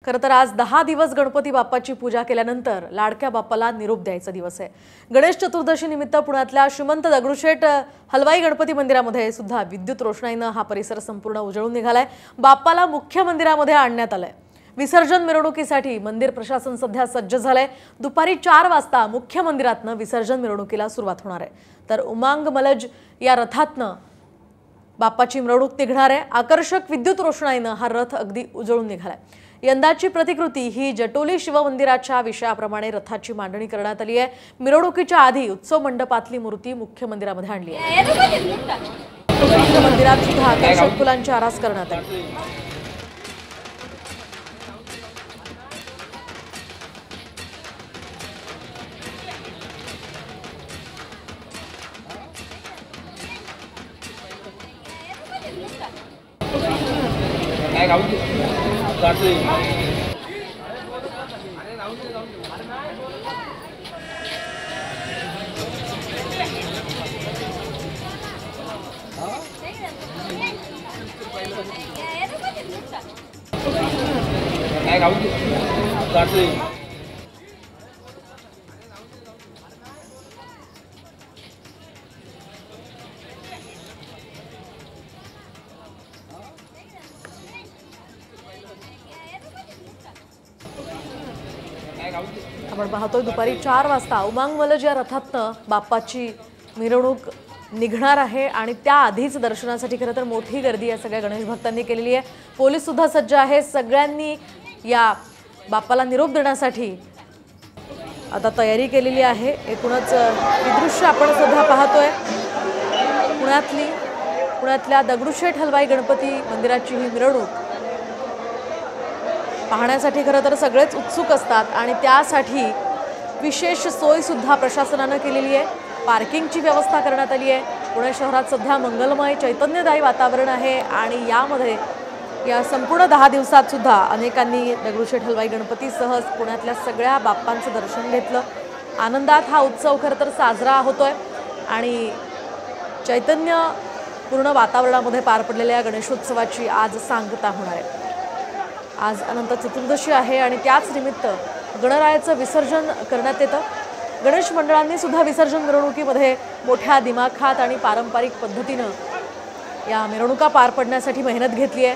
खरं तर आज 10 दिवस गणपती बाप्पाची पूजा केल्यानंतर लाडक्या बाप्पाला निरोप द्यायचा दिवस आहे। गणेश चतुर्दशी निमित्त पुण्यातल्या श्रीमंत दगडूशेठ हलवाई गणपती मंदिरामध्ये सुद्धा विद्युत रोषणाईने हा परिसर संपूर्ण उजळून निघालाय। बाप्पाला मुख्य मंदिरामध्ये आणण्यात आलंय। विसर्जन मिरवणुकीसाठी मंदिर प्रशासन सध्या सज्ज झालंय। दुपारी 4 वाजता मुख्य मंदिरातनं विसर्जन मिरवणुकीला सुरुवात होणार आहे। तर उमांग मलज या रथातनं बाप्पाची मिरवणूक निघणार आहे। आकर्षक विद्युत रोषणाईने हा रथ अगदी उजळून निघालाय। यंदाची प्रतिकृती ही जटोली शिवमंदिराच्या विषयाप्रमाणे रथाची मांडणी करण्यात आली आहे। मिरवणुकीच्या आधी उत्सव मंडपातली मूर्ती मुख्य मंदिरामध्ये आणली आहे। मुख्य मंदिरात सुद्धा आकर्षक फुलांची आरास करण्यात आली। आपण पाहतोय दुपारी 4 वाजता उमांग मलज या रथातनं बाप्पाची मिरवणूक निघणार आहे आणि त्याआधीच दर्शनासाठी खरं तर मोठी गर्दी या सगळ्या गणेश भक्तांनी केलेली आहे। पोलीस सुद्धा सज्ज आहे। सगळ्यांनी या बाप्पाला निरोप देण्यासाठी आता तयारी केलेली आहे। एकूणच ही दृश्य आपण सध्या पाहतोय। पुण्यातल्या दगडूशेठ हलवाई गणपती मंदिराची ही मिरवणूक पाहण्यासाठी खरं तर सगळेच उत्सुक असतात आणि त्यासाठी विशेष सोय सुद्धा प्रशासनाने केलेली आहे। पार्किंगची व्यवस्था करण्यात आली आहे। पुणे शहरात सध्या मंगलमय चैतन्यदायी वातावरण आहे आणि यामध्ये या संपूर्ण 10 दिवसात सुद्धा अनेकांनी दगडूशेठ हलवाई गणपतीसह पुण्यातल्या सगळ्या बाप्पांचं दर्शन घेतलं। आनंदात हा उत्सव खरं तर साजरा होतोय आणि चैतन्यपूर्ण वातावरणामध्ये पार पडलेल्या गणेशोत्सवाची आज सांगता होणार आहे। आज अनंत चतुर्दशी आहे आणि त्याच निमित्त गणरायाचं विसर्जन करण्यात येतं। गणेश मंडळांनी सुद्धा विसर्जन मिरवणुकीमध्ये मोठ्या दिमाखात आणि पारंपरिक पद्धतीनं या मिरवणुका पार पडण्यासाठी मेहनत घेतली आहे।